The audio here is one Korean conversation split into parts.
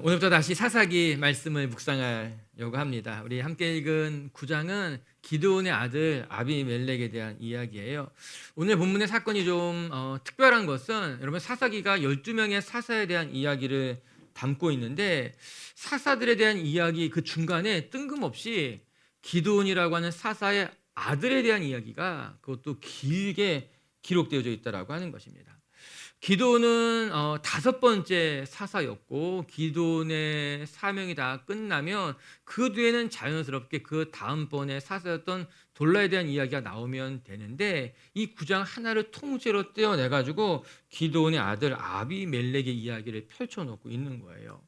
오늘부터 다시 사사기 말씀을 묵상하려고 합니다. 우리 함께 읽은 9장은 기드온의 아들 아비멜렉에 대한 이야기예요. 오늘 본문의 사건이 좀 특별한 것은 여러분 사사기가 12명의 사사에 대한 이야기를 담고 있는데 사사들에 대한 이야기 그 중간에 뜬금없이 기드온이라고 하는 사사의 아들에 대한 이야기가 그것도 길게 기록되어져 있다라고 하는 것입니다. 기드온은 5번째 사사였고 기드온의 사명이 다 끝나면 그 뒤에는 자연스럽게 그 다음번에 사사였던 돌라에 대한 이야기가 나오면 되는데 이 9장 하나를 통째로 떼어내가지고 기드온의 아들 아비멜렉의 이야기를 펼쳐놓고 있는 거예요.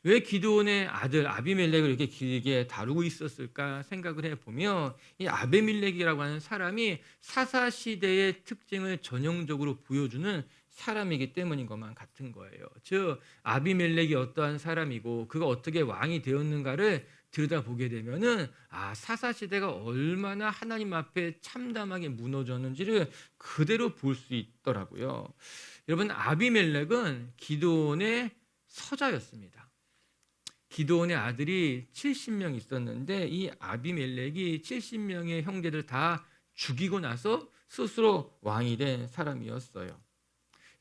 왜 기드온의 아들 아비멜렉을 이렇게 길게 다루고 있었을까 생각을 해보면 이 아비멜렉이라고 하는 사람이 사사시대의 특징을 전형적으로 보여주는 사람이기 때문인 것만 같은 거예요. 즉 아비멜렉이 어떠한 사람이고 그가 어떻게 왕이 되었는가를 들여다보게 되면은 사사시대가 얼마나 하나님 앞에 참담하게 무너졌는지를 그대로 볼 수 있더라고요. 여러분 아비멜렉은 기드온의 서자였습니다. 기드온의 아들이 70명 있었는데 이 아비멜렉이 70명의 형제들 다 죽이고 나서 스스로 왕이 된 사람이었어요.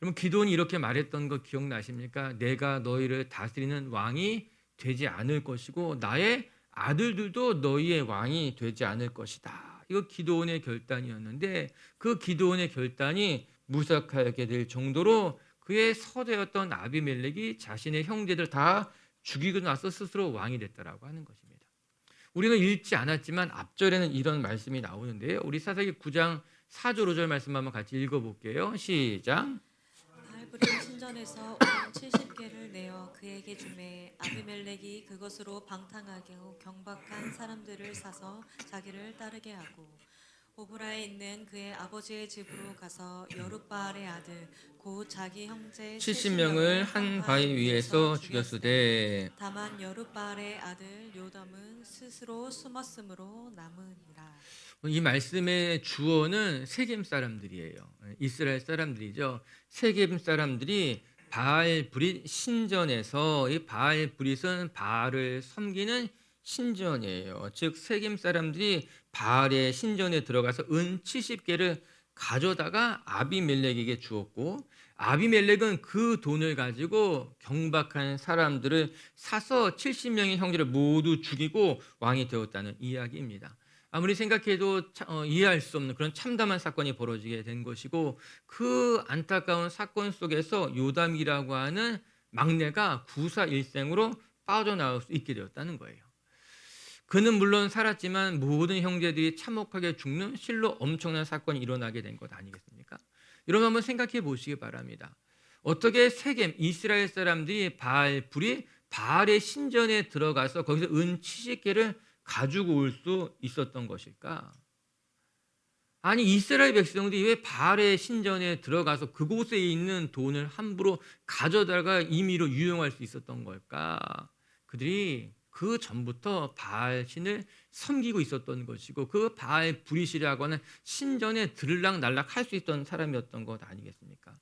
여러분 기드온이 이렇게 말했던 거 기억나십니까? 내가 너희를 다스리는 왕이 되지 않을 것이고 나의 아들들도 너희의 왕이 되지 않을 것이다. 이거 기드온의 결단이었는데 그 기드온의 결단이 무색하게 될 정도로 그의 서자였던 아비멜렉이 자신의 형제들 다 죽이고 나서 스스로 왕이 됐다라고 하는 것입니다. 우리는 읽지 않았지만 앞절에는 이런 말씀이 나오는데요. 우리 사사기 9장 4절 5절 말씀 한번 같이 읽어볼게요. 시작. 바알브림 신전에서 온 70개를 내어 그에게 주매 아비멜렉이 그것으로 방탕하게 경박한 사람들을 사서 자기를 따르게 하고 오브라에 있는 그의 아버지의 집으로 가서 여룻바알의 아들 곧 자기 형제 70명을 한 바위 위에서 죽였으되 다만 여룻바알의 아들 요담은 스스로 숨었으므로 남으니라. 이 말씀의 주어는 세겜 사람들이에요. 이스라엘 사람들이죠. 세겜 사람들이 바알브릿 신전에서 이 바알브릿은 바알을 섬기는 신전이에요. 즉 세겜 사람들이 바알의 신전에 들어가서 은 70개를 가져다가 아비멜렉에게 주었고 아비멜렉은 그 돈을 가지고 경박한 사람들을 사서 70명의 형제를 모두 죽이고 왕이 되었다는 이야기입니다. 아무리 생각해도 이해할 수 없는 그런 참담한 사건이 벌어지게 된 것이고 그 안타까운 사건 속에서 요담이라고 하는 막내가 구사일생으로 빠져나올 수 있게 되었다는 거예요. 그는 물론 살았지만 모든 형제들이 참혹하게 죽는 실로 엄청난 사건이 일어나게 된 것 아니겠습니까? 여러분 한번 생각해 보시기 바랍니다. 어떻게 세겜 이스라엘 사람들이 바알의 신전에 들어가서 거기서 은 70개를 가지고 올 수 있었던 것일까? 아니 이스라엘 백성들이 왜 바알의 신전에 들어가서 그곳에 있는 돈을 함부로 가져다가 임의로 유용할 수 있었던 걸까? 그들이 그 전부터 바알 신을 섬기고 있었던 것이고 그 바알 브릿이라고 하는 신전에 들락날락 할 수 있던 사람이었던 것 아니겠습니까?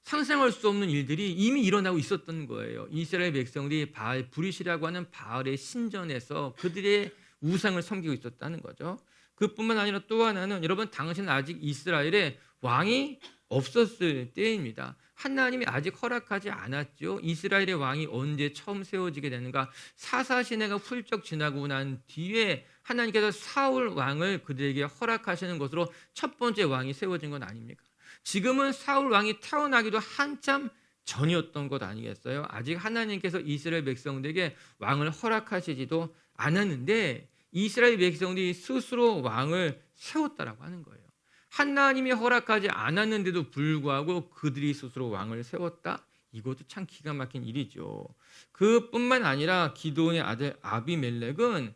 상상할 수 없는 일들이 이미 일어나고 있었던 거예요. 이스라엘 백성들이 바알 브릿이라고 하는 바알의 신전에서 그들의 우상을 섬기고 있었다는 거죠. 그뿐만 아니라 또 하나는 여러분 당신은 아직 이스라엘에 왕이 없었을 때입니다. 하나님이 아직 허락하지 않았죠. 이스라엘의 왕이 언제 처음 세워지게 되는가? 사사시대가 훌쩍 지나고 난 뒤에 하나님께서 사울 왕을 그들에게 허락하시는 것으로 첫 번째 왕이 세워진 건 아닙니까? 지금은 사울 왕이 태어나기도 한참 전이었던 것 아니겠어요? 아직 하나님께서 이스라엘 백성들에게 왕을 허락하시지도 않았는데 이스라엘 백성들이 스스로 왕을 세웠다라고 하는 거예요. 하나님이 허락하지 않았는데도 불구하고 그들이 스스로 왕을 세웠다? 이것도 참 기가 막힌 일이죠. 그뿐만 아니라 기드온의 아들 아비멜렉은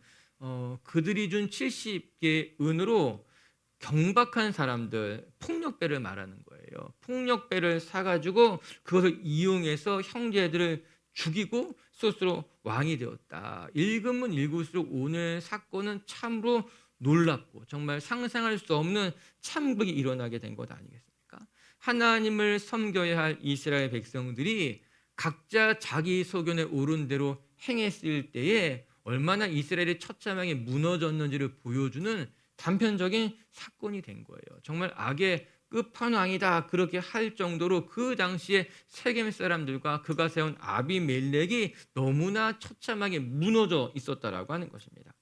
그들이 준 70개 은으로 경박한 사람들, 폭력배를 말하는 거예요. 폭력배를 사가지고 그것을 이용해서 형제들을 죽이고 스스로 왕이 되었다. 읽으면 읽을수록 오늘 사건은 참으로 놀랍고 정말 상상할 수 없는 참극이 일어나게 된 것 아니겠습니까? 하나님을 섬겨야 할 이스라엘 백성들이 각자 자기 소견에 옳은 대로 행했을 때에 얼마나 이스라엘의 처참하게 무너졌는지를 보여주는 단편적인 사건이 된 거예요. 정말 악의 끝판왕이다 그렇게 할 정도로 그 당시에 세겜 사람들과 그가 세운 아비멜렉이 너무나 처참하게 무너져 있었다라고 하는 것입니다.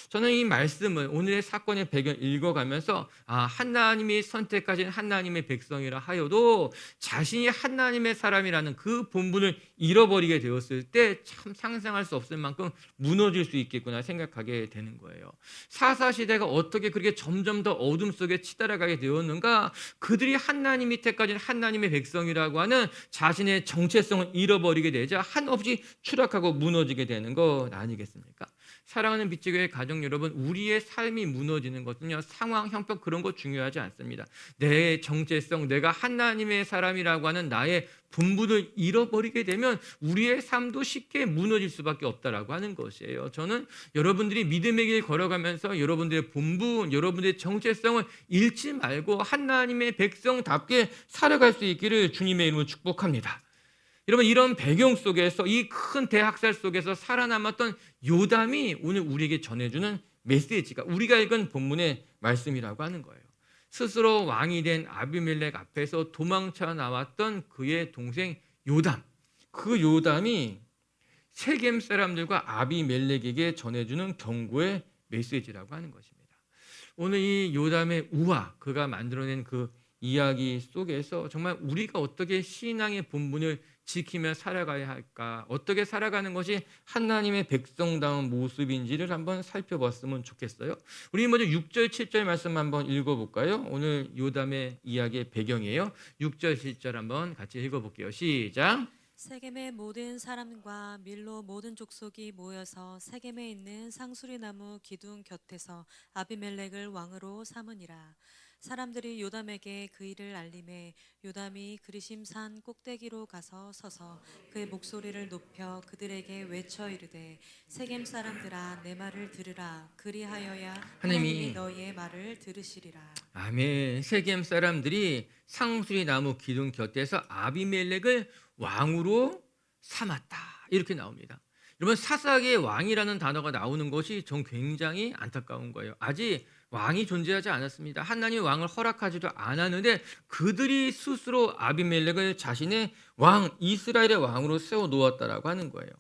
저는 이 말씀을 오늘의 사건의 배경 읽어가면서 하나님이 선택하신 하나님의 백성이라 하여도 자신이 하나님의 사람이라는 그 본분을 잃어버리게 되었을 때 참 상상할 수 없을 만큼 무너질 수 있겠구나 생각하게 되는 거예요. 사사시대가 어떻게 그렇게 점점 더 어둠 속에 치달아가게 되었는가? 그들이 하나님 밑에 까진 하나님의 백성이라고 하는 자신의 정체성을 잃어버리게 되자 한없이 추락하고 무너지게 되는 것 아니겠습니까? 사랑하는 빛의 가정 여러분, 우리의 삶이 무너지는 것은요, 상황, 형편 그런 거 중요하지 않습니다. 내 정체성, 내가 하나님의 사람이라고 하는 나의 본분을 잃어버리게 되면 우리의 삶도 쉽게 무너질 수밖에 없다라고 하는 것이에요. 저는 여러분들이 믿음의 길 걸어가면서 여러분들의 본분, 여러분들의 정체성을 잃지 말고 하나님의 백성답게 살아갈 수 있기를 주님의 이름으로 축복합니다. 여러분, 이런 배경 속에서 이 큰 대학살 속에서 살아남았던 요담이 오늘 우리에게 전해주는 메시지가 우리가 읽은 본문의 말씀이라고 하는 거예요. 스스로 왕이 된 아비멜렉 앞에서 도망쳐 나왔던 그의 동생 요담, 그 요담이 세겜 사람들과 아비멜렉에게 전해주는 경고의 메시지라고 하는 것입니다. 오늘 이 요담의 우화, 그가 만들어낸 그 이야기 속에서 정말 우리가 어떻게 신앙의 본분을 지키며 살아가야 할까, 어떻게 살아가는 것이 하나님의 백성다운 모습인지를 한번 살펴봤으면 좋겠어요. 우리 먼저 6절 7절 말씀 한번 읽어볼까요? 오늘 요담의 이야기의 배경이에요. 6절 7절 한번 같이 읽어볼게요. 시작. 세겜의 모든 사람과 밀로 모든 족속이 모여서 세겜에 있는 상수리나무 기둥 곁에서 아비멜렉을 왕으로 삼으니라. 사람들이 요담에게 그 일을 알림해 요담이 그리심산 꼭대기로 가서 서서 그의 목소리를 높여 그들에게 외쳐 이르되 세겜 사람들아 내 말을 들으라. 그리하여야 하나님이 너희의 말을 들으시리라. 아멘. 세겜 사람들이 상수리 나무 기둥 곁에서 아비멜렉을 왕으로 삼았다, 이렇게 나옵니다. 여러분, 사사기의 왕이라는 단어가 나오는 것이 전 굉장히 안타까운 거예요. 아직 왕이 존재하지 않았습니다. 하나님이 왕을 허락하지도 않았는데 그들이 스스로 아비멜렉을 자신의 왕, 이스라엘의 왕으로 세워놓았다라고 하는 거예요.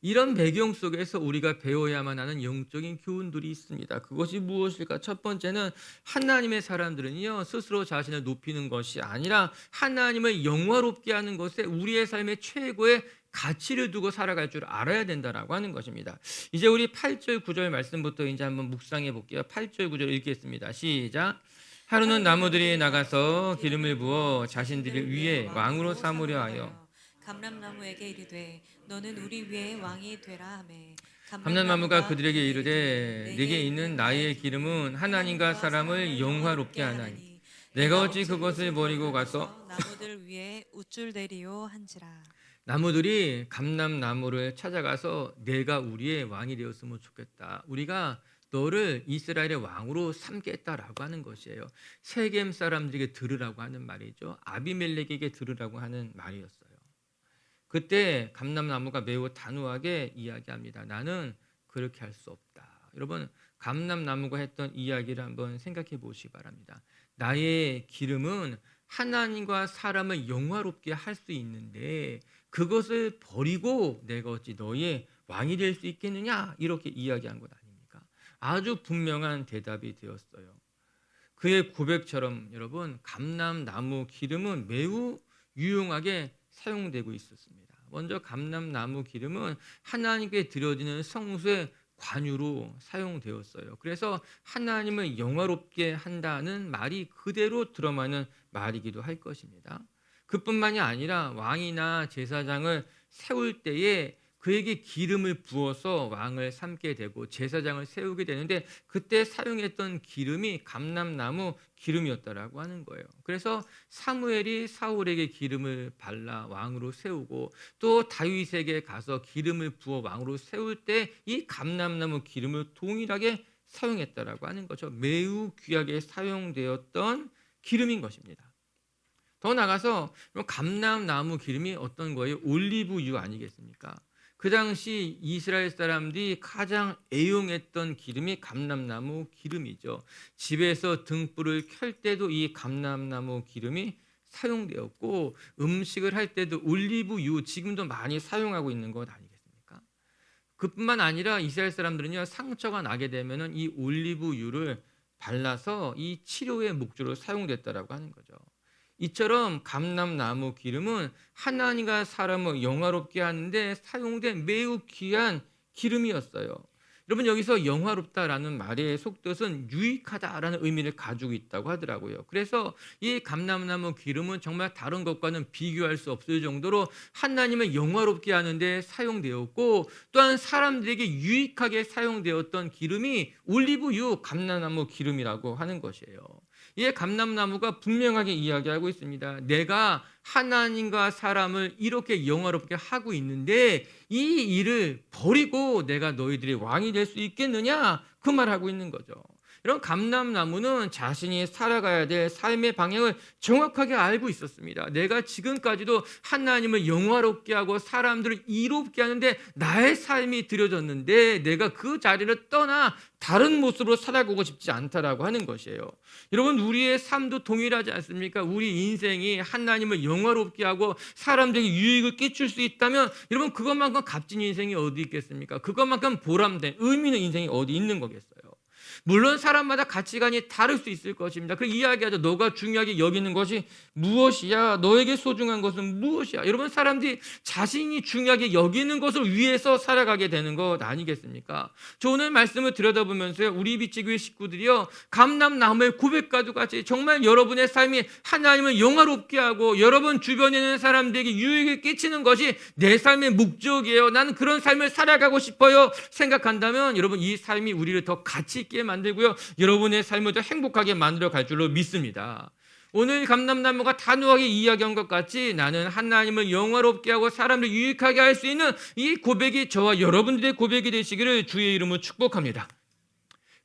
이런 배경 속에서 우리가 배워야만 하는 영적인 교훈들이 있습니다. 그것이 무엇일까? 첫 번째는 하나님의 사람들은요, 스스로 자신을 높이는 것이 아니라 하나님을 영화롭게 하는 것에 우리의 삶의 최고의 가치를 두고 살아갈 줄 알아야 된다라고 하는 것입니다. 이제 우리 8절 9절 말씀부터 이제 한번 묵상해 볼게요. 8절 9절 읽겠습니다. 시작. 하루는 나무들이 나가서 기름을 부어 자신들을 위에 왕으로 삼으려 하여 감람나무에게 이르되 너는 우리 위에 왕이 되라 하매 감람나무가 그들에게 이르되 내게 있는 나의 기름은 하나님과 사람을 영화롭게 하나니 내가 어찌 그것을 버리고 가서 나무들 위에 우쭐대리요 한지라. 나무들이 감람나무를 찾아가서 내가 우리의 왕이 되었으면 좋겠다, 우리가 너를 이스라엘의 왕으로 삼겠다라고 하는 것이에요. 세겜 사람들에게 들으라고 하는 말이죠. 아비멜렉에게 들으라고 하는 말이었어요. 그때 감람나무가 매우 단호하게 이야기합니다. 나는 그렇게 할 수 없다. 여러분, 감람나무가 했던 이야기를 한번 생각해 보시기 바랍니다. 나의 기름은 하나님과 사람을 영화롭게 할 수 있는데 그것을 버리고 내가 어찌 너의 왕이 될 수 있겠느냐, 이렇게 이야기한 것 아닙니까? 아주 분명한 대답이 되었어요. 그의 고백처럼 여러분, 감람나무 기름은 매우 유용하게 사용되고 있었습니다. 먼저 감람나무 기름은 하나님께 드려지는 성수의 관유로 사용되었어요. 그래서 하나님을 영화롭게 한다는 말이 그대로 들어맞는 말이기도 할 것입니다. 그뿐만이 아니라 왕이나 제사장을 세울 때에 그에게 기름을 부어서 왕을 삼게 되고 제사장을 세우게 되는데 그때 사용했던 기름이 감람나무 기름이었다라고 하는 거예요. 그래서 사무엘이 사울에게 기름을 발라 왕으로 세우고 또 다윗에게 가서 기름을 부어 왕으로 세울 때 이 감람나무 기름을 동일하게 사용했다라고 하는 거죠. 매우 귀하게 사용되었던 기름인 것입니다. 더 나가서 감람나무 기름이 어떤 거예요? 올리브유 아니겠습니까? 그 당시 이스라엘 사람들이 가장 애용했던 기름이 감람나무 기름이죠. 집에서 등불을 켤 때도 이 감람나무 기름이 사용되었고 음식을 할 때도 올리브유 지금도 많이 사용하고 있는 것 아니겠습니까? 그뿐만 아니라 이스라엘 사람들은요, 상처가 나게 되면은 이 올리브유를 발라서 이 치료의 목적으로 사용됐다라고 하는 거죠. 이처럼 감람나무 기름은 하나님과 사람을 영화롭게 하는데 사용된 매우 귀한 기름이었어요. 여러분, 여기서 영화롭다라는 말의 속뜻은 유익하다라는 의미를 가지고 있다고 하더라고요. 그래서 이 감람나무 기름은 정말 다른 것과는 비교할 수 없을 정도로 하나님을 영화롭게 하는데 사용되었고, 또한 사람들에게 유익하게 사용되었던 기름이 올리브유 감람나무 기름이라고 하는 것이에요. 이 감람나무가 분명하게 이야기하고 있습니다. 내가 하나님과 사람을 이렇게 영화롭게 하고 있는데 이 일을 버리고 내가 너희들의 왕이 될 수 있겠느냐? 그 말하고 있는 거죠. 이런 감람나무는 자신이 살아가야 될 삶의 방향을 정확하게 알고 있었습니다. 내가 지금까지도 하나님을 영화롭게 하고 사람들을 이롭게 하는데 나의 삶이 들여졌는데 내가 그 자리를 떠나 다른 모습으로 살아가고 싶지 않다라고 하는 것이에요. 여러분, 우리의 삶도 동일하지 않습니까? 우리 인생이 하나님을 영화롭게 하고 사람들에게 유익을 끼칠 수 있다면 여러분, 그것만큼 값진 인생이 어디 있겠습니까? 그것만큼 보람된 의미 있는 인생이 어디 있는 거겠어요? 물론 사람마다 가치관이 다를 수 있을 것입니다. 그 이야기하죠. 너가 중요하게 여기는 것이 무엇이야? 너에게 소중한 것은 무엇이야? 여러분, 사람들이 자신이 중요하게 여기는 것을 위해서 살아가게 되는 것 아니겠습니까? 저 오늘 말씀을 들여다보면서요, 우리 비치교회 식구들이요, 감람나무의 고백과도 같이 정말 여러분의 삶이 하나님을 영화롭게 하고 여러분 주변에 있는 사람들에게 유익을 끼치는 것이 내 삶의 목적이에요. 나는 그런 삶을 살아가고 싶어요. 생각한다면 여러분, 이 삶이 우리를 더 가치 있게 만들고요, 여러분의 삶을 더 행복하게 만들어 갈 줄로 믿습니다. 오늘 감람나무가 단호하게 이야기한 것 같이 나는 하나님을 영화롭게 하고 사람을 유익하게 할 수 있는 이 고백이 저와 여러분들의 고백이 되시기를 주의 이름으로 축복합니다.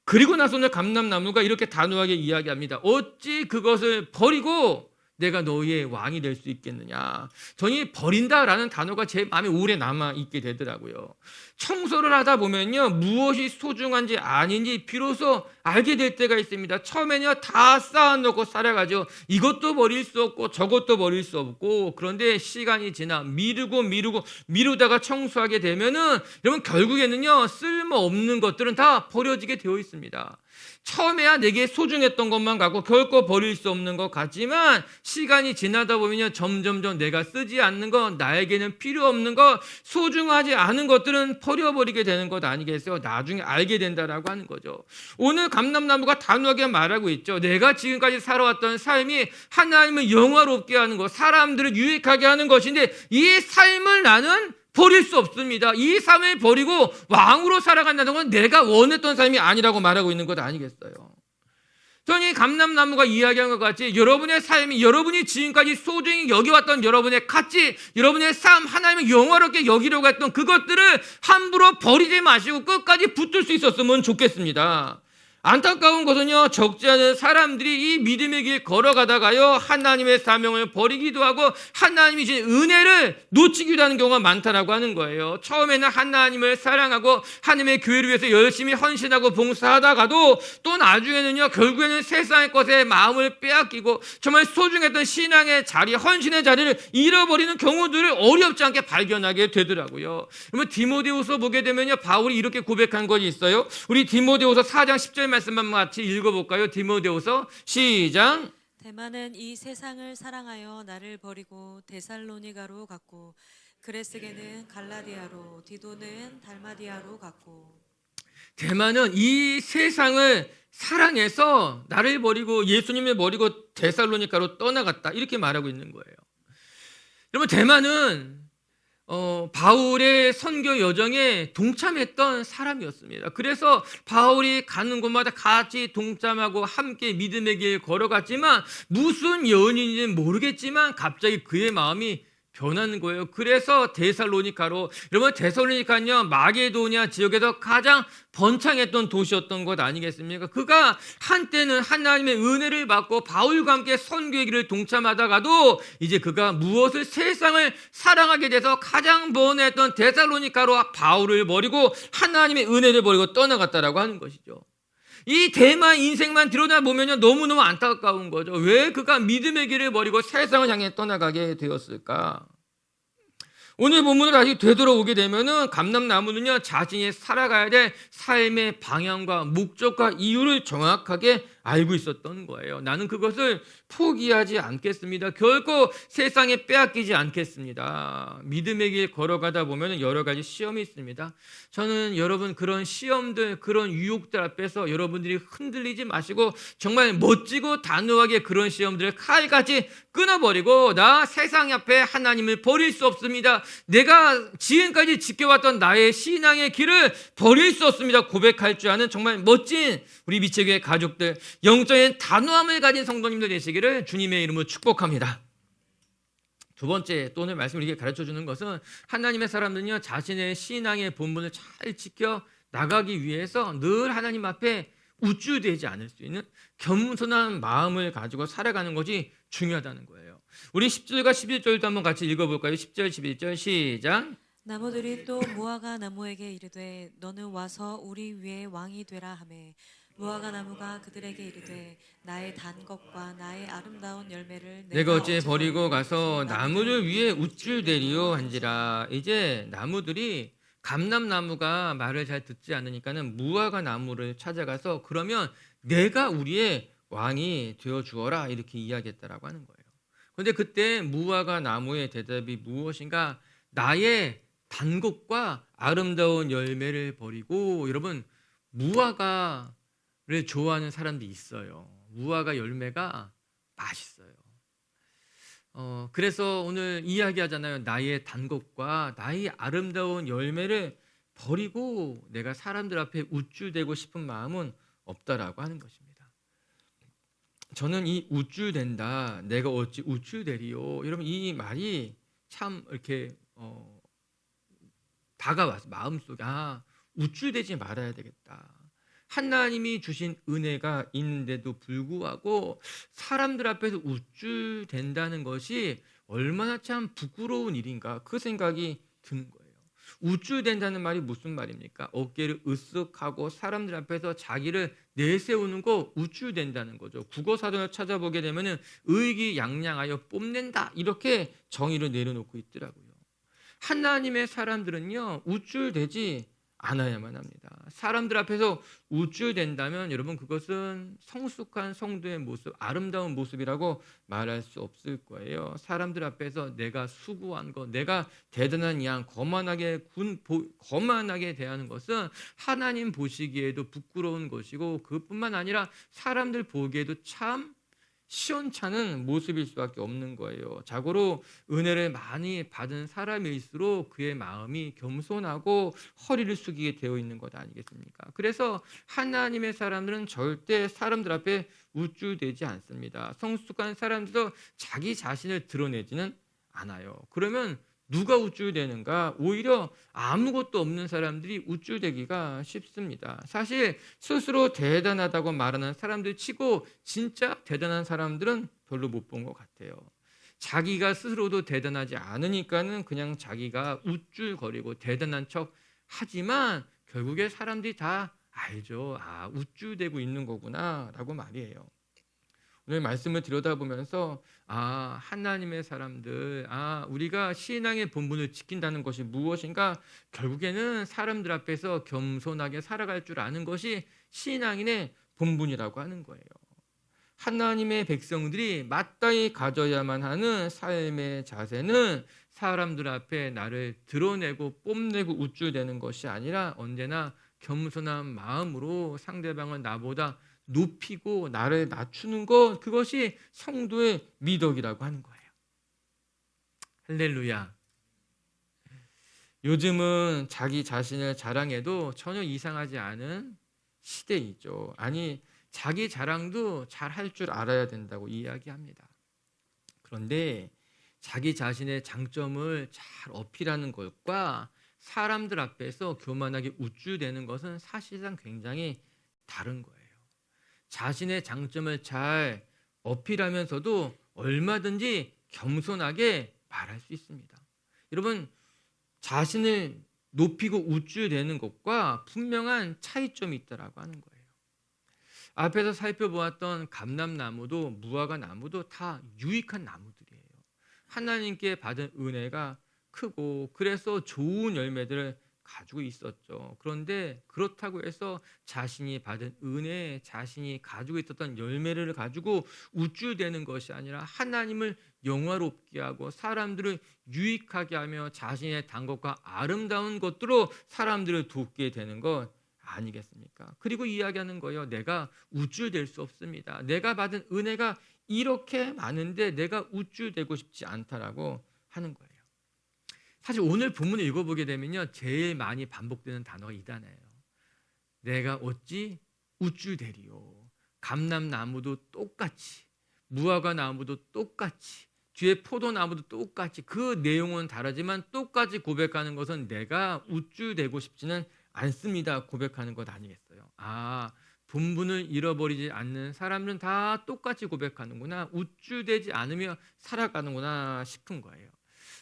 그리고 나서 오늘 감람나무가 이렇게 단호하게 이야기합니다. 어찌 그것을 버리고 내가 너희의 왕이 될 수 있겠느냐. 저는 버린다라는 단어가 제 마음에 오래 남아있게 되더라고요. 청소를 하다 보면요, 무엇이 소중한지 아닌지 비로소 알게 될 때가 있습니다. 처음에는요, 다 쌓아놓고 살아가죠. 이것도 버릴 수 없고 저것도 버릴 수 없고, 그런데 시간이 지나 미루다가 청소하게 되면은 여러분, 결국에는요, 쓸모없는 것들은 다 버려지게 되어 있습니다. 처음에야 내게 소중했던 것만 갖고 결코 버릴 수 없는 것 같지만 시간이 지나다 보면 점점점 내가 쓰지 않는 것, 나에게는 필요 없는 것, 소중하지 않은 것들은 버려버리게 되는 것 아니겠어요? 나중에 알게 된다라고 하는 거죠. 오늘 감람나무가 단호하게 말하고 있죠. 내가 지금까지 살아왔던 삶이 하나님을 영화롭게 하는 것, 사람들을 유익하게 하는 것인데 이 삶을 나는 버릴 수 없습니다. 이 삶을 버리고 왕으로 살아간다는 건 내가 원했던 삶이 아니라고 말하고 있는 것 아니겠어요? 저는 이 감람나무가 이야기한 것 같이 여러분의 삶이, 여러분이 지금까지 소중히 여겨왔던 여러분의 가치, 여러분의 삶, 하나님을 영화롭게 여기려고 했던 그것들을 함부로 버리지 마시고 끝까지 붙들 수 있었으면 좋겠습니다. 안타까운 것은요, 적지 않은 사람들이 이 믿음의 길 걸어가다가요, 하나님의 사명을 버리기도 하고 하나님이 주신 은혜를 놓치기도 하는 경우가 많다라고 하는 거예요. 처음에는 하나님을 사랑하고 하나님의 교회를 위해서 열심히 헌신하고 봉사하다가도 또 나중에는요, 결국에는 세상의 것에 마음을 빼앗기고 정말 소중했던 신앙의 자리, 헌신의 자리를 잃어버리는 경우들을 어렵지 않게 발견하게 되더라고요. 그러면 디모데후서 보게 되면요, 바울이 이렇게 고백한 것이 있어요. 우리 디모데후서 4장 10절 말씀만 같이 읽어볼까요? 디모데후서 시작. 대만은 이 세상을 사랑하여 나를 버리고 데살로니가로 갔고 그레스게는 갈라디아로 디도는 달마디아로 갔고. 대만은 이 세상을 사랑해서 나를 버리고 예수님을 버리고 데살로니가로 떠나갔다, 이렇게 말하고 있는 거예요. 여러분, 대만은 바울의 선교 여정에 동참했던 사람이었습니다. 그래서 바울이 가는 곳마다 같이 동참하고 함께 믿음의 길 걸어갔지만 무슨 여인인지는 모르겠지만 갑자기 그의 마음이 변하는 거예요. 그래서 데살로니가로, 여러분 데살로니가는요 마게도니아 지역에서 가장 번창했던 도시였던 것 아니겠습니까? 그가 한때는 하나님의 은혜를 받고 바울과 함께 선교의 길을 동참하다가도 이제 그가 무엇을 세상을 사랑하게 돼서 가장 번했던 데살로니가로 바울을 버리고 하나님의 은혜를 버리고 떠나갔다라고 하는 것이죠. 이 대만 인생만 들여다보면 너무너무 안타까운 거죠. 왜 그가 믿음의 길을 버리고 세상을 향해 떠나가게 되었을까? 오늘 본문을 다시 되돌아오게 되면은 감람나무는요 자신이 살아가야 될 삶의 방향과 목적과 이유를 정확하게 알고 있었던 거예요. 나는 그것을 포기하지 않겠습니다. 결코 세상에 빼앗기지 않겠습니다. 믿음의 길 걸어가다 보면 여러 가지 시험이 있습니다. 저는 여러분 그런 시험들, 그런 유혹들 앞에서 여러분들이 흔들리지 마시고 정말 멋지고 단호하게 그런 시험들을 칼같이 끊어버리고 나 세상 앞에 하나님을 버릴 수 없습니다. 내가 지금까지 지켜왔던 나의 신앙의 길을 버릴 수 없습니다. 고백할 줄 아는 정말 멋진 우리 미체교회 가족들, 영적인 단호함을 가진 성도님들 되시기를 주님의 이름으로 축복합니다. 두 번째, 또 오늘 말씀을 이렇게 가르쳐주는 것은 하나님의 사람들은요 자신의 신앙의 본분을 잘 지켜 나가기 위해서 늘 하나님 앞에 우쭐대지 않을 수 있는 겸손한 마음을 가지고 살아가는 것이 중요하다는 거예요. 우리 10절과 11절도 한번 같이 읽어볼까요? 10절 11절 시작. 나무들이 또 무화과 나무에게 이르되 너는 와서 우리 위에 왕이 되라 하매 무화과 나무가 그들에게 이르되 나의 단 것과 나의 아름다운 열매를 내가 어찌 버리고 가서 나무를 위에 우쭐대리요 한지라. 이제 나무들이 감람나무가 말을 잘 듣지 않으니까는 무화과 나무를 찾아가서 그러면 내가 우리의 왕이 되어 주어라 이렇게 이야기했다라고 하는 거예요. 그런데 그때 무화과 나무의 대답이 무엇인가? 나의 단 것과 아름다운 열매를 버리고. 여러분 무화과를 좋아하는 사람들이 있어요. 무화과 열매가 맛있어요. 그래서 오늘 이야기하잖아요. 나의 단 것과 나의 아름다운 열매를 버리고 내가 사람들 앞에 우쭐대고 싶은 마음은 없다라고 하는 것입니다. 저는 이 우쭐댄다, 내가 어찌 우쭐대리요, 여러분 이 말이 참 이렇게 다가와서 마음속에 우쭐대지 말아야 되겠다. 하나님이 주신 은혜가 있는데도 불구하고 사람들 앞에서 우쭐댄다는 것이 얼마나 참 부끄러운 일인가, 그 생각이 드는 거예요. 우쭐댄다는 말이 무슨 말입니까? 어깨를 으쓱하고 사람들 앞에서 자기를 내세우는 거 우쭐댄다는 거죠. 국어사전을 찾아보게 되면 의기양양하여 뽐낸다 이렇게 정의를 내려놓고 있더라고요. 하나님의 사람들은요 우쭐대지 않아야만 합니다. 사람들 앞에서 우쭐댄다면 여러분 그것은 성숙한 성도의 모습, 아름다운 모습이라고 말할 수 없을 거예요. 사람들 앞에서 내가 수고한 것, 내가 대단한 양, 거만하게 대하는 것은 하나님 보시기에도 부끄러운 것이고 그뿐만 아니라 사람들 보기에도 참 시원찮은 모습일 수밖에 없는 거예요. 자고로 은혜를 많이 받은 사람일수록 그의 마음이 겸손하고 허리를 숙이게 되어 있는 것 아니겠습니까? 그래서 하나님의 사람들은 절대 사람들 앞에 우쭐대지 않습니다. 성숙한 사람들도 자기 자신을 드러내지는 않아요. 그러면 누가 우쭐대는가? 오히려 아무것도 없는 사람들이 우쭐대기가 쉽습니다. 사실 스스로 대단하다고 말하는 사람들 치고 진짜 대단한 사람들은 별로 못 본 것 같아요. 자기가 스스로도 대단하지 않으니까는 그냥 자기가 우쭐거리고 대단한 척 하지만 결국에 사람들이 다 알죠. 우쭐대고 있는 거구나 라고 말이에요. 오늘 말씀을 들여다보면서 하나님의 사람들, 우리가 신앙의 본분을 지킨다는 것이 무엇인가? 결국에는 사람들 앞에서 겸손하게 살아갈 줄 아는 것이 신앙인의 본분이라고 하는 거예요. 하나님의 백성들이 마땅히 가져야만 하는 삶의 자세는 사람들 앞에 나를 드러내고 뽐내고 우쭐대는 것이 아니라 언제나 겸손한 마음으로 상대방을 나보다 높이고 나를 낮추는 것, 그것이 성도의 미덕이라고 하는 거예요. 할렐루야. 요즘은 자기 자신을 자랑해도 전혀 이상하지 않은 시대이죠. 아니, 자기 자랑도 잘 할 줄 알아야 된다고 이야기합니다. 그런데 자기 자신의 장점을 잘 어필하는 것과 사람들 앞에서 교만하게 우쭐대는 것은 사실상 굉장히 다른 거예요. 자신의 장점을 잘 어필하면서도 얼마든지 겸손하게 말할 수 있습니다. 여러분, 자신을 높이고 우쭐대는 것과 분명한 차이점이 있다라고 하는 거예요. 앞에서 살펴보았던 감람나무도 무화과 나무도 다 유익한 나무들이에요. 하나님께 받은 은혜가 크고 그래서 좋은 열매들을 가지고 있었죠. 그런데 그렇다고 해서 자신이 받은 은혜, 자신이 가지고 있었던 열매를 가지고 우쭐대는 것이 아니라 하나님을 영화롭게 하고 사람들을 유익하게 하며 자신의 단 것과 아름다운 것들로 사람들을 돕게 되는 것 아니겠습니까? 그리고 이야기하는 거예요. 내가 우쭐댈 수 없습니다. 내가 받은 은혜가 이렇게 많은데 내가 우쭐대고 싶지 않다라고 하는 거예요. 사실 오늘 본문을 읽어보게 되면요, 제일 많이 반복되는 단어가 이 단어예요. 내가 어찌 우쭐대리요. 감람나무도 똑같이, 무화과 나무도 똑같이, 뒤에 포도나무도 똑같이, 그 내용은 다르지만 똑같이 고백하는 것은 내가 우쭐대고 싶지는 않습니다. 고백하는 것 아니겠어요? 아, 본분을 잃어버리지 않는 사람들은 다 똑같이 고백하는구나, 우쭐대지 않으며 살아가는구나 싶은 거예요.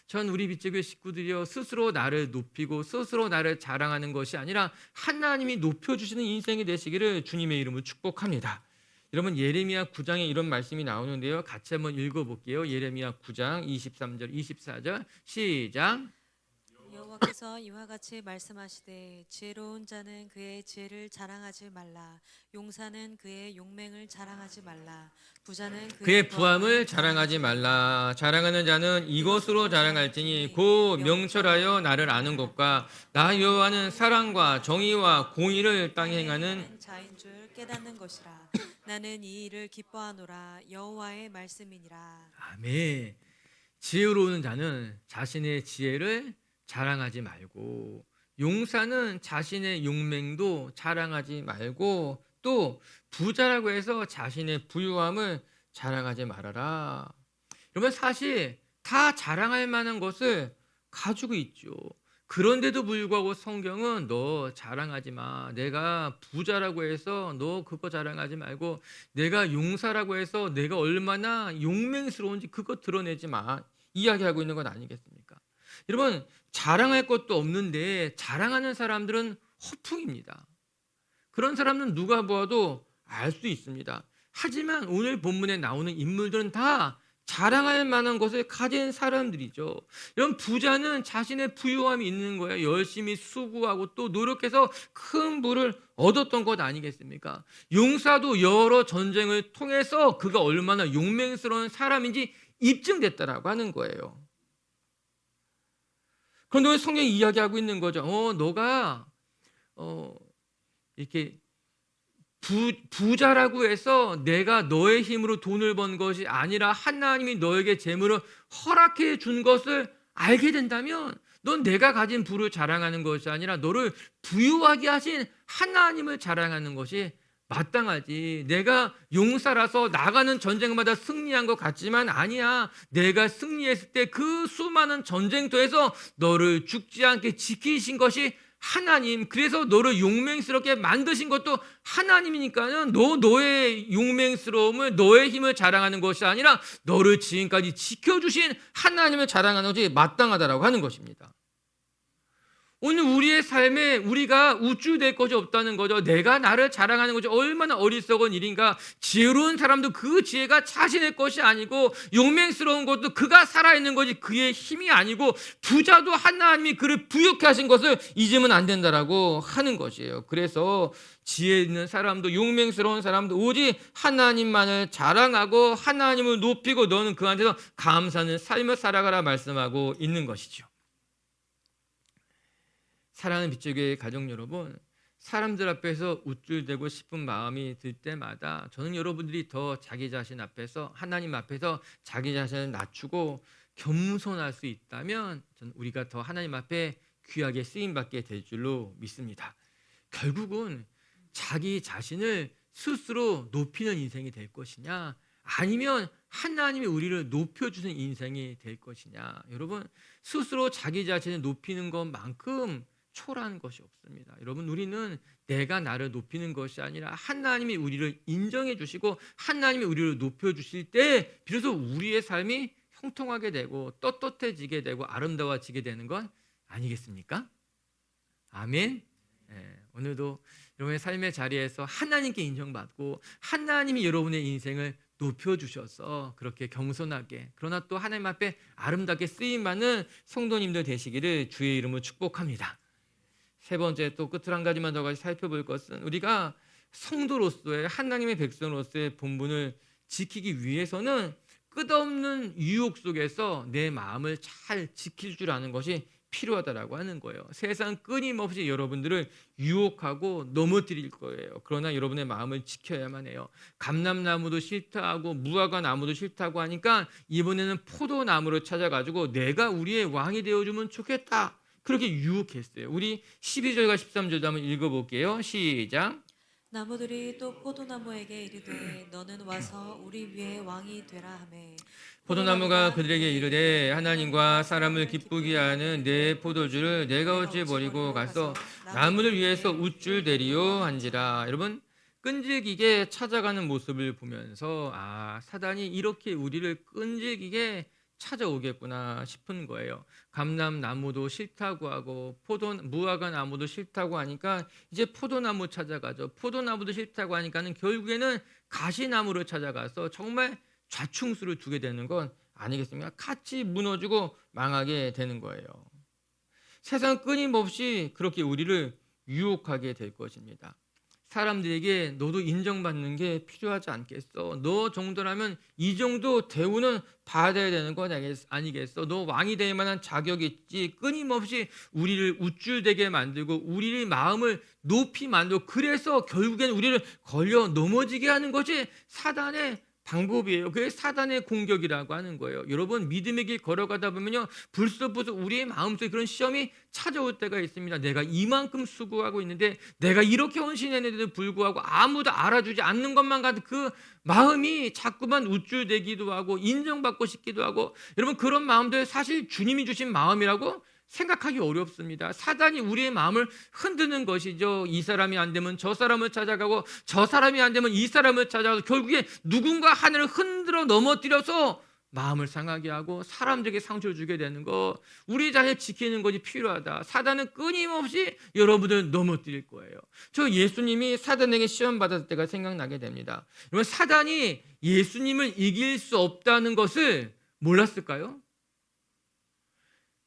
전 우리 빛제교회 식구들이요, 스스로 나를 높이고 스스로 나를 자랑하는 것이 아니라 하나님이 높여주시는 인생이 되시기를 주님의 이름으로 축복합니다. 여러분, 예레미야 9장에 이런 말씀이 나오는데요, 같이 한번 읽어볼게요. 예레미야 9장 23절 24절 시작. 여호와께서 이와 같이 말씀하시되 지혜로운 자는 그의 지혜를 자랑하지 말라. 용사는 그의 용맹을 자랑하지 말라. 부자는 그의 부함을 자랑하지 말라. 자랑하는 자는 이것으로 자랑할지니 곧 명철하여 나를 아는 것과 나 여호와는 사랑과 정의와 공의를 땅에 행하는 자인 줄 깨닫는 것이라. 나는 이 일을 기뻐하노라. 여호와의 말씀이니라. 아멘. 지혜로운 자는 자신의 지혜를 자랑하지 말고, 용사는 자신의 용맹도 자랑하지 말고, 또 부자라고 해서 자신의 부유함을 자랑하지 말아라. 여러분, 사실 다 자랑할 만한 것을 가지고 있죠. 그런데도 불구하고 성경은 너 자랑하지 마. 내가 부자라고 해서 너 그거 자랑하지 말고, 내가 용사라고 해서 내가 얼마나 용맹스러운지 그거 드러내지 마, 이야기하고 있는 건 아니겠습니까? 여러분, 자랑할 것도 없는데 자랑하는 사람들은 허풍입니다. 그런 사람은 누가 보아도 알 수 있습니다. 하지만 오늘 본문에 나오는 인물들은 다 자랑할 만한 것을 가진 사람들이죠. 이런 부자는 자신의 부유함이 있는 거예요. 열심히 수고하고 또 노력해서 큰 부를 얻었던 것 아니겠습니까? 용사도 여러 전쟁을 통해서 그가 얼마나 용맹스러운 사람인지 입증됐다라고 하는 거예요. 그런데 성경이 이야기하고 있는 거죠. 너가 이렇게 부자라고 해서 내가 너의 힘으로 돈을 번 것이 아니라 하나님이 너에게 재물을 허락해 준 것을 알게 된다면 넌 내가 가진 부를 자랑하는 것이 아니라 너를 부유하게 하신 하나님을 자랑하는 것이 마땅하지. 내가 용사라서 나가는 전쟁마다 승리한 것 같지만 아니야. 내가 승리했을 때 그 수많은 전쟁터에서 너를 죽지 않게 지키신 것이 하나님, 그래서 너를 용맹스럽게 만드신 것도 하나님이니까는 너의 용맹스러움을, 너의 힘을 자랑하는 것이 아니라 너를 지금까지 지켜주신 하나님을 자랑하는 것이 마땅하다라고 하는 것입니다. 오늘 우리의 삶에 우리가 우쭐댈 것이 없다는 거죠. 내가 나를 자랑하는 것이 얼마나 어리석은 일인가. 지혜로운 사람도 그 지혜가 자신의 것이 아니고, 용맹스러운 것도 그가 살아있는 것이 그의 힘이 아니고, 부자도 하나님이 그를 부유케 하신 것을 잊으면 안 된다라고 하는 것이에요. 그래서 지혜 있는 사람도 용맹스러운 사람도 오직 하나님만을 자랑하고 하나님을 높이고 너는 그한테서 감사하는 삶을 살아가라 말씀하고 있는 것이죠. 사랑하는 빛제교회 가족 여러분, 사람들 앞에서 우쭐대고 싶은 마음이 들 때마다 저는 여러분들이 더 자기 자신 앞에서, 하나님 앞에서 자기 자신을 낮추고 겸손할 수 있다면 저는 우리가 더 하나님 앞에 귀하게 쓰임받게 될 줄로 믿습니다. 결국은 자기 자신을 스스로 높이는 인생이 될 것이냐, 아니면 하나님이 우리를 높여주는 인생이 될 것이냐. 여러분, 스스로 자기 자신을 높이는 것만큼 초라한 것이 없습니다. 여러분, 우리는 내가 나를 높이는 것이 아니라 하나님이 우리를 인정해 주시고 하나님이 우리를 높여주실 때 비로소 우리의 삶이 형통하게 되고 떳떳해지게 되고 아름다워지게 되는 건 아니겠습니까? 아멘. 오늘도 여러분의 삶의 자리에서 하나님께 인정받고 하나님이 여러분의 인생을 높여주셔서 그렇게 겸손하게, 그러나 또 하나님 앞에 아름답게 쓰임받는 성도님들 되시기를 주의 이름으로 축복합니다. 세 번째, 또 끝으로 한 가지만 더 같이 살펴볼 것은, 우리가 성도로서의, 하나님의 백성으로서의 본분을 지키기 위해서는 끝없는 유혹 속에서 내 마음을 잘 지킬 줄 아는 것이 필요하다라고 하는 거예요. 세상 끊임없이 여러분들을 유혹하고 넘어뜨릴 거예요. 그러나 여러분의 마음을 지켜야만 해요. 감람나무도 싫다 하고 무화과 나무도 싫다고 하니까 이번에는 포도나무를 찾아가지고 내가 우리의 왕이 되어주면 좋겠다, 그렇게 유혹했어요. 우리 12절과 13절도 한번 읽어볼게요. 시작. 나무들이 또 포도나무에게 이르되 너는 와서 우리 위에 왕이 되라 하매 포도나무가 그들에게 이르되 하나님과 사람을 기쁘게 하는 내 포도주를 내가 어찌 버리고 가서 나무를 위해서 우쭐대리요 한지라. 여러분, 끈질기게 찾아가는 모습을 보면서 사단이 이렇게 우리를 끈질기게 찾아오겠구나 싶은 거예요. 감람나무도 싫다고 하고 무화과 나무도 싫다고 하니까 이제 포도나무 찾아가죠. 포도나무도 싫다고 하니까는 결국에는 가시나무를 찾아가서 정말 좌충수를 두게 되는 건 아니겠습니까? 같이 무너지고 망하게 되는 거예요. 세상 끊임없이 그렇게 우리를 유혹하게 될 것입니다. 사람들에게 너도 인정받는 게 필요하지 않겠어? 너 정도라면 이 정도 대우는 받아야 되는 건 아니겠어? 너 왕이 될 만한 자격이 있지. 끊임없이 우리를 우쭐대게 만들고 우리의 마음을 높이 만들고, 그래서 결국엔 우리를 걸려 넘어지게 하는 것이 사단의 방법이에요. 그게 사단의 공격이라고 하는 거예요. 여러분, 믿음의 길 걸어가다 보면요, 불쑥불쑥 우리의 마음속에 그런 시험이 찾아올 때가 있습니다. 내가 이만큼 수고하고 있는데, 내가 이렇게 헌신했는데도 불구하고 아무도 알아주지 않는 것만 같은 그 마음이 자꾸만 우쭐대기도 하고 인정받고 싶기도 하고, 여러분, 그런 마음들 사실 주님이 주신 마음이라고 생각하기 어렵습니다. 사단이 우리의 마음을 흔드는 것이죠. 이 사람이 안 되면 저 사람을 찾아가고, 저 사람이 안 되면 이 사람을 찾아가서 결국에 누군가 하나를 흔들어 넘어뜨려서 마음을 상하게 하고 사람들에게 상처를 주게 되는 거, 우리 자신을 지키는 것이 필요하다. 사단은 끊임없이 여러분을 넘어뜨릴 거예요. 저 예수님이 사단에게 시험 받았을 때가 생각나게 됩니다. 여러분, 사단이 예수님을 이길 수 없다는 것을 몰랐을까요?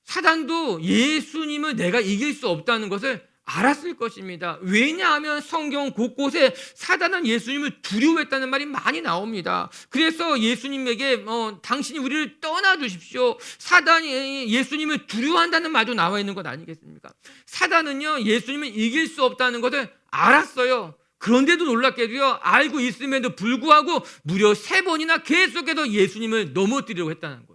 사단도 예수님을 내가 이길 수 없다는 것을 알았을 것입니다. 왜냐하면 성경 곳곳에 사단은 예수님을 두려워했다는 말이 많이 나옵니다. 그래서 예수님에게 당신이 우리를 떠나 주십시오, 사단이 예수님을 두려워한다는 말도 나와 있는 것 아니겠습니까? 사단은요, 예수님을 이길 수 없다는 것을 알았어요. 그런데도 놀랍게도요, 알고 있음에도 불구하고 무려 3번이나 계속해서 예수님을 넘어뜨리려고 했다는 거예요.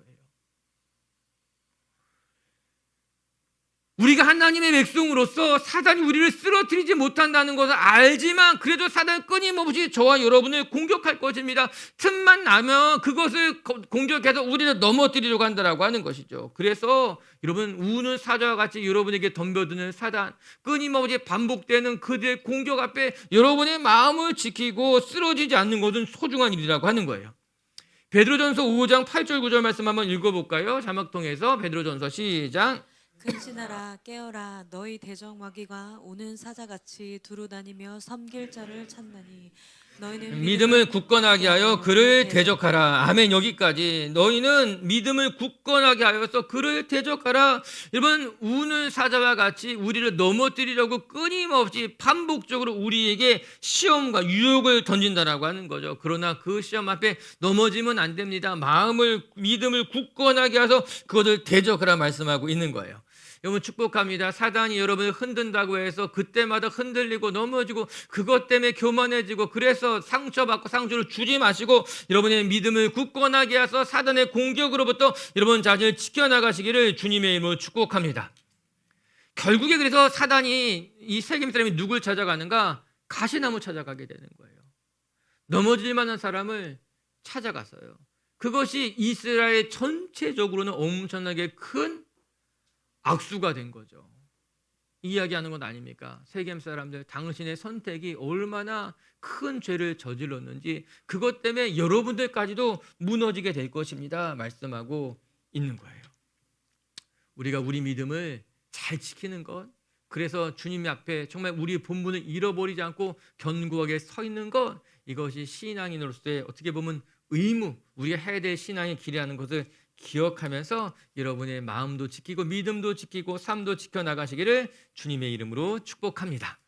우리가 하나님의 백성으로서 사단이 우리를 쓰러뜨리지 못한다는 것을 알지만 그래도 사단은 끊임없이 저와 여러분을 공격할 것입니다. 틈만 나면 그것을 공격해서 우리를 넘어뜨리려고 한다고 하는 것이죠. 그래서 여러분, 우는 사자와 같이 여러분에게 덤벼드는 사단, 끊임없이 반복되는 그들의 공격 앞에 여러분의 마음을 지키고 쓰러지지 않는 것은 소중한 일이라고 하는 거예요. 베드로전서 5장 8절 9절 말씀 한번 읽어볼까요? 자막 통해서 베드로전서 시작. 근신하라, 깨어라, 너희 대적마귀가 오는 사자같이 두루다니며 섬길 자를 찾나니 너희는 믿음을 굳건하게 하여 그를 대적하라. 아멘. 여기까지. 너희는 믿음을 굳건하게 하여서 그를 대적하라. 여러분, 우는 사자와 같이 우리를 넘어뜨리려고 끊임없이 반복적으로 우리에게 시험과 유혹을 던진다라고 하는 거죠. 그러나 그 시험 앞에 넘어지면 안 됩니다. 믿음을 굳건하게 해서 그것을 대적하라 말씀하고 있는 거예요. 여러분, 축복합니다. 사단이 여러분을 흔든다고 해서 그때마다 흔들리고 넘어지고 그것 때문에 교만해지고 그래서 상처받고 상처를 주지 마시고 여러분의 믿음을 굳건하게 해서 사단의 공격으로부터 여러분 자신을 지켜나가시기를 주님의 이름으로 축복합니다. 결국에 그래서 사단이 이 세겜 사람이 누굴 찾아가는가? 가시나무 찾아가게 되는 거예요. 넘어질 만한 사람을 찾아갔어요. 그것이 이스라엘 전체적으로는 엄청나게 큰 악수가 된 거죠. 이야기하는 건 아닙니까? 세겜 사람들, 당신의 선택이 얼마나 큰 죄를 저질렀는지 그것 때문에 여러분들까지도 무너지게 될 것입니다. 말씀하고 있는 거예요. 우리가 우리 믿음을 잘 지키는 것, 그래서 주님 앞에 정말 우리의 본분을 잃어버리지 않고 견고하게 서 있는 것, 이것이 신앙인으로서의 어떻게 보면 의무, 우리가 해야 될 신앙의 길이라는 것을 기억하면서 여러분의 마음도 지키고 믿음도 지키고 삶도 지켜나가시기를 주님의 이름으로 축복합니다.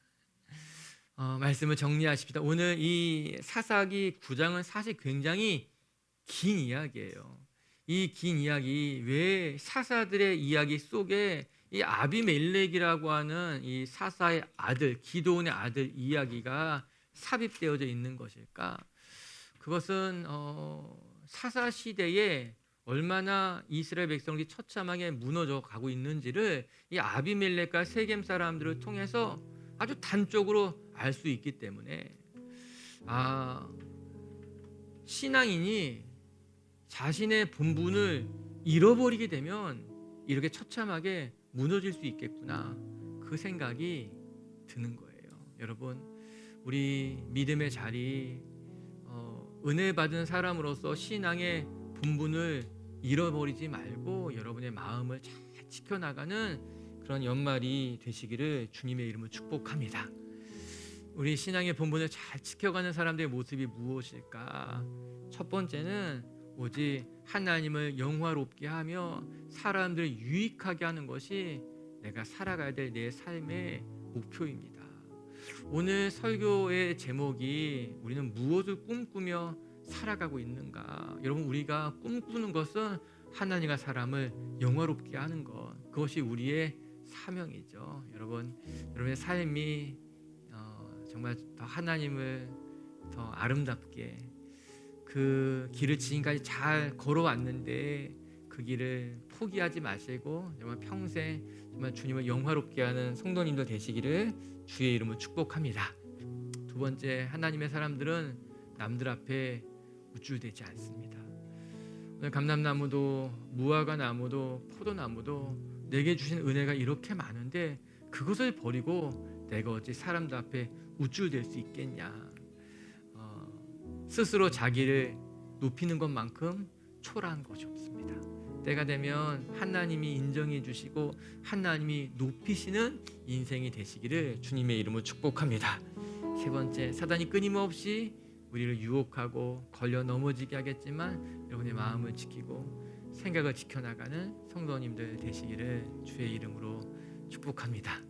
말씀을 정리하십시다. 오늘 이 사사기 9장은 사실 굉장히 긴 이야기예요. 이 긴 이야기, 왜 사사들의 이야기 속에 이 아비멜렉이라고 하는 이 사사의 아들, 기드온의 아들 이야기가 삽입되어져 있는 것일까? 그것은 사사 시대에 얼마나 이스라엘 백성들이 처참하게 무너져 가고 있는지를 이 아비멜렉과 세겜 사람들을 통해서 아주 단적으로 알 수 있기 때문에 신앙인이 자신의 본분을 잃어버리게 되면 이렇게 처참하게 무너질 수 있겠구나, 그 생각이 드는 거예요. 여러분, 우리 믿음의 자리, 은혜 받은 사람으로서 신앙의 본분을 잃어버리지 말고 여러분의 마음을 잘 지켜나가는 그런 연말이 되시기를 주님의 이름으로 축복합니다. 우리 신앙의 본분을 잘 지켜가는 사람들의 모습이 무엇일까? 첫 번째는 오직 하나님을 영화롭게 하며 사람들을 유익하게 하는 것이 내가 살아가야 될 내 삶의 목표입니다. 오늘 설교의 제목이 우리는 무엇을 꿈꾸며 살아가고 있는가? 여러분, 우리가 꿈꾸는 것은 하나님과 사람을 영화롭게 하는 것, 그것이 우리의 사명이죠. 여러분의 삶이 정말 더 하나님을 더 아름답게, 그 길을 지금까지 잘 걸어왔는데 그 길을 포기하지 마시고 정말 평생 정말 주님을 영화롭게 하는 성도님들 되시기를 주의 이름으로 축복합니다. 두 번째, 하나님의 사람들은 남들 앞에 우쭐대지 않습니다. 오늘 감람나무도 무화과 나무도 포도나무도 내게 주신 은혜가 이렇게 많은데 그것을 버리고 내가 어찌 사람들 앞에 우쭐댈 수 있겠냐. 스스로 자기를 높이는 것만큼 초라한 것이 없습니다. 때가 되면 하나님이 인정해 주시고 하나님이 높이시는 인생이 되시기를 주님의 이름으로 축복합니다. 세 번째, 사단이 끊임없이 우리를 유혹하고 걸려 넘어지게 하겠지만 여러분의 마음을 지키고 생각을 지켜나가는 성도님들 되시기를 주의 이름으로 축복합니다.